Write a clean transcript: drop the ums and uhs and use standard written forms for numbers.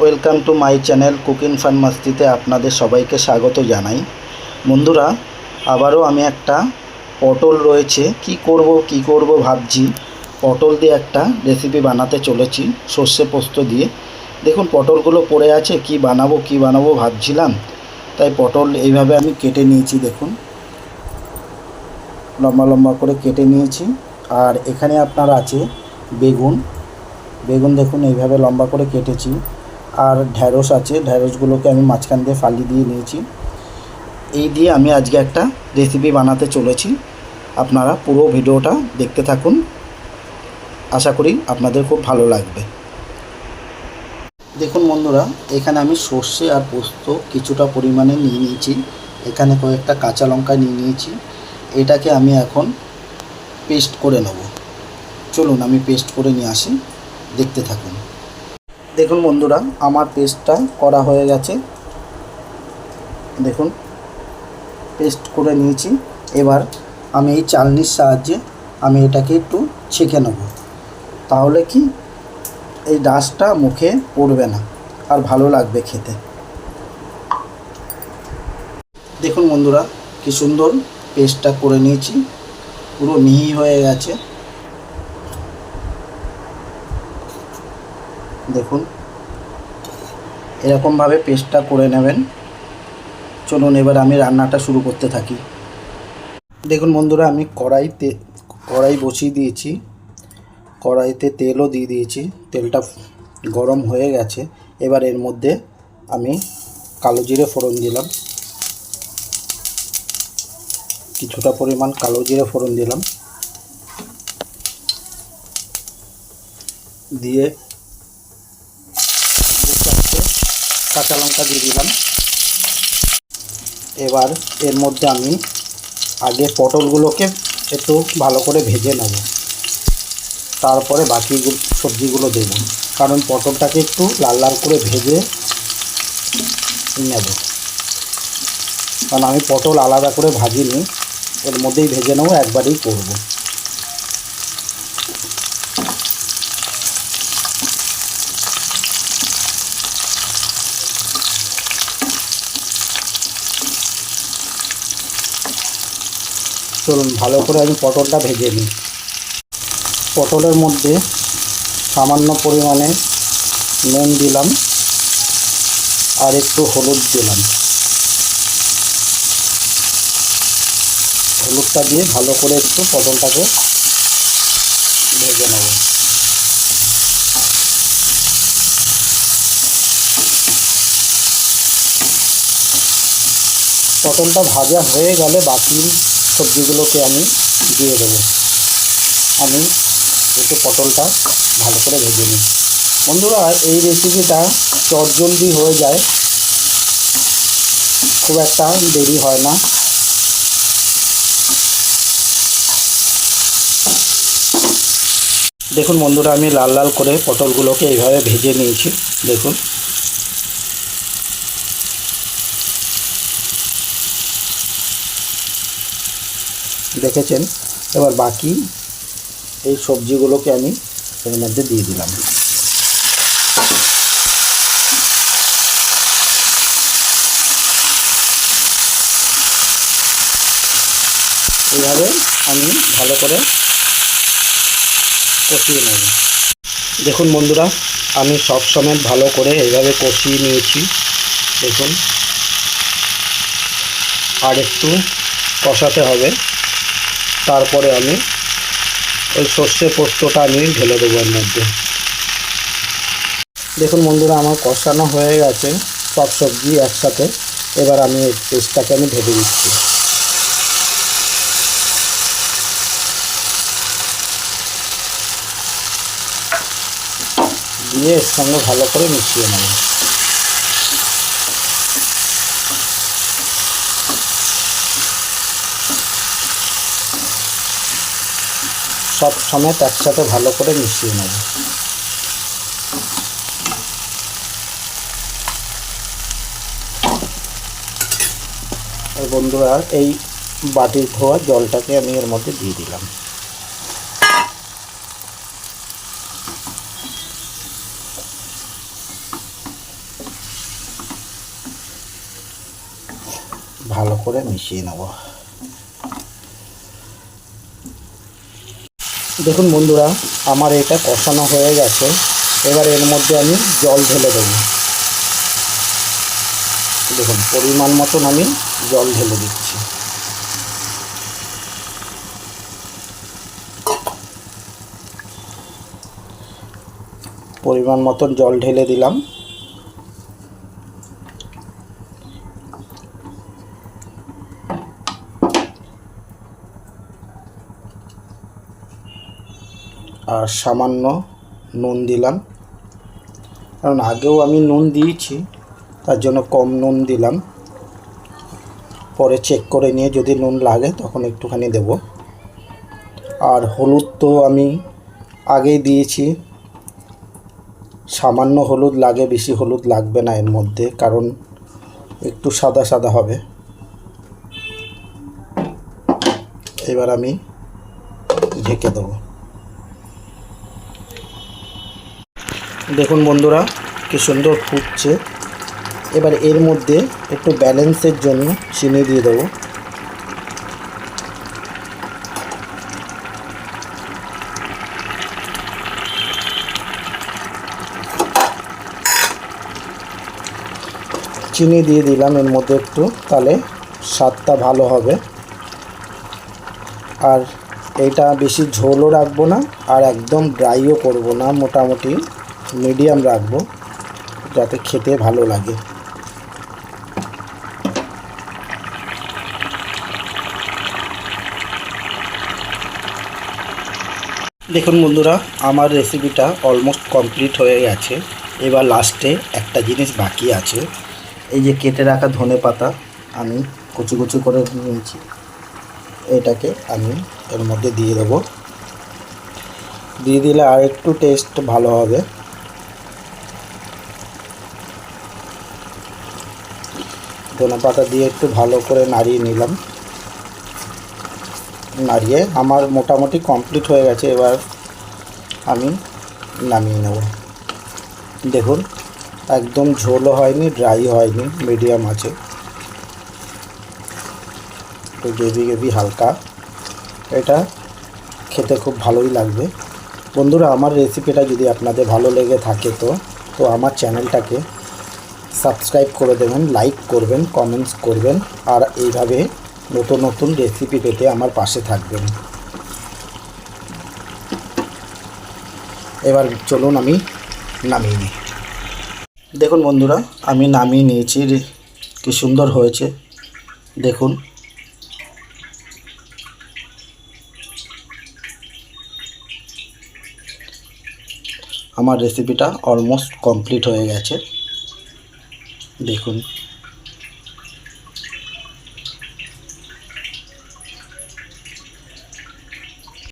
Welcome to my channel cooking fun মাস্তিতে আপনাদের সবাইকে স্বাগত জানাই। বন্ধুরা, আবারও আমি একটা পটল রয়েছে কি করব ভাবছি। পটল দিয়ে একটা রেসিপি বানাতে চলেছি সর্ষে পোস্ত দিয়ে। দেখুন পটলগুলো পড়ে আছে, কি বানাবো ভাবছিলাম। তাই পটল এইভাবে আমি কেটে নিয়েছি, দেখুন লম্বা লম্বা করে কেটে নিয়েছি। আর এখানে আপনার আছে বেগুন দেখুন এইভাবে লম্বা করে কেটেছি। আর ঢ্যাঁড়স আছে, ঢ্যাঁড়সগুলোকে আমি মাঝখান দিয়ে ফালি দিয়ে নিয়েছি। এই দিয়ে আমি আজকে একটা রেসিপি বানাতে চলেছি। আপনারা পুরো ভিডিওটা দেখতে থাকুন, আশা করি আপনাদের খুব ভালো লাগবে। দেখুন বন্ধুরা, এখানে আমি সর্ষে আর পোস্ত কিছুটা পরিমাণে নিয়ে নিয়েছি। এখানে কয়েকটা কাঁচা লঙ্কা নিয়ে নিয়েছি। এটাকে আমি এখন পেস্ট করে নেব। চলুন আমি পেস্ট করে নিয়ে আসি, দেখতে থাকুন। দেখুন বন্ধুরা, আমার পেস্টটা করা হয়ে গেছে। দেখুন পেস্ট করে নিয়েছি। এবার আমি এই চালনির সাহায্যে আমি এটাকে একটু ছেঁকে নেব, তাহলে কি এই ডাস্টটা মুখে পড়বে না আর ভালো লাগবে খেতে। দেখুন বন্ধুরা, কি সুন্দর পেস্টটা করে নিয়েছি, পুরো মিহি হয়ে গেছে। দেখুন এরকমভাবে পেস্টটা করে নেবেন। চলুন এবার আমি রান্নাটা শুরু করতে থাকি। দেখুন বন্ধুরা, আমি কড়াই বসিয়ে দিয়েছি। কড়াইতে তেলও দিয়ে দিয়েছি, তেলটা গরম হয়ে গেছে। এবার এর মধ্যে আমি কালো জিরে ফোড়ন দিলাম, কিছুটা পরিমাণ কালো জিরে ফোড়ন দিলাম। দিয়ে কাঁচা লঙ্কা দিয়ে দিলাম। এবার এর মধ্যে আমি আগে পটলগুলোকে একটু ভালো করে ভেজে নেব, তারপরে বাকি সবজিগুলো দেব। কারণ পটলটাকে একটু লাল লাল করে ভেজে নেব, কারণ আমি পটল আলাদা করে ভাজিনি, এর মধ্যেই ভেজে নেব, একবারেই করব। চলুন ভালো করে আমি পটলটা ভেজে নিই। পটলের মধ্যে সামান্য পরিমাণে নুন দিলাম আর একটু হলুদ দিলাম। হলুদটা দিয়ে ভালো করে একটু পটলটাকে ভেজে নেব। পটলটা ভাজা হয়ে গেলে বাকি সবজিগুলোকে আমি দিয়ে দেবো। আমি একটু পটলটা ভালো করে ভেজে নিই। বন্ধুরা, এই রেসিপিটা চটজলদি হয়ে যায়, খুব একটা দেরি হয় না। দেখুন বন্ধুরা, আমি লাল লাল করে পটলগুলোকে এইভাবে ভেজে নিয়েছি। দেখুন দেখেছেন। এবার বাকি এই সবজিগুলোকে আমি এর মধ্যে দিয়ে দিলাম। এইভাবে আমি ভালো করে কষিয়ে নেব। দেখুন বন্ধুরা, আমি সব সময় ভালো করে এইভাবে কষিয়ে নিয়েছি। দেখুন আর একটু কষাতে হবে, তারপরে আমি ওই সর্ষে পোস্তটা আমি ঢেলে দেবো এর মধ্যে। দেখুন বন্ধুরা, আমার কষানো হয়ে গেছে সব সবজি একসাথে। এবার আমি এই পেস্টটাকে আমি ঢেলে দিচ্ছি। দিয়ে এর সঙ্গে ভালো করে মিশিয়ে নেব। সব সময় একসাথে ভালো করে মিশিয়ে নেব। আর বন্ধুরা, এই বাটির ধোয়া জলটাকে আমি এর মধ্যে দিয়ে দিলাম। ভালো করে মিশিয়ে নেব। দেখুন বন্ধুরা, আমার এটা কষানো হয়ে গেছে। এবার এর মধ্যে আমি জল ঢেলে দেবো। দেখুন পরিমাণ মতন আমি জল ঢেলে দিচ্ছি। পরিমাণ মতন জল ঢেলে দিলাম। আর সামান্য নুন দিলাম, কারণ আগেও আমি নুন দিয়েছি, তার জন্য কম নুন দিলাম। পরে চেক করে নিয়ে যদি নুন লাগে তখন একটুখানি দেব। আর হলুদ তো আমি আগেই দিয়েছি, সামান্য হলুদ লাগে, বেশি হলুদ লাগবে না এর মধ্যে, কারণ একটু সাদা সাদা হবে। এবার আমি ঢেকে দেবো। দেখুন বন্ধুরা কি সুন্দর ফুটছে। এবার এর মধ্যে একটু ব্যালেন্সের জন্য চিনি দিয়ে দেবো। চিনি দিয়ে দিলাম এর মধ্যে একটু, তাহলে স্বাদটা ভালো হবে। আর এইটা বেশি ঝোলও রাখবো না, আর একদম ড্রাইও করব না, মোটামুটি মিডিয়াম রাখবো যাতে খেতে ভালো লাগে। দেখুন বন্ধুরা, আমার রেসিপিটা অলমোস্ট কমপ্লিট হয়ে গেছে। এবার লাস্টে একটা জিনিস বাকি আছে। এই যে কেটে রাখা ধনেপাতা আমি কুচি কুচি করে নিয়েছি, এটাকে আমি এর মধ্যে দিয়ে দেবো। দিয়ে দিলে আর একটু টেস্ট ভালো হবে। ধনেপাতা দিয়ে একটু ভালো করে নাড়িয়ে নিলাম। নাড়িয়ে আমার মোটামুটি কমপ্লিট হয়ে গেছে। এবার আমি নামিয়ে নেব। দেখুন একদম ঝোলও হয়নি, ড্রাই হয়নি, মিডিয়াম আছে, একটু গ্রেভি গ্রেভি হালকা। এটা খেতে খুব ভালোই লাগবে। বন্ধুরা, আমার রেসিপিটা যদি আপনাদের ভালো লেগে থাকে তো আমার চ্যানেলটাকে সাবস্ক্রাইব করে দেবেন, লাইক করবেন, কমেন্টস করবেন, আর এইভাবে নতুন নতুন রেসিপি পেতে আমার পাশে থাকবেন। এবার চলুন আমি নামিয়ে নিই। দেখুন বন্ধুরা, আমি নামিয়ে নিয়েছি। কি সুন্দর হয়েছে দেখুন। আমার রেসিপিটা অলমোস্ট কমপ্লিট হয়ে গেছে দেখুন।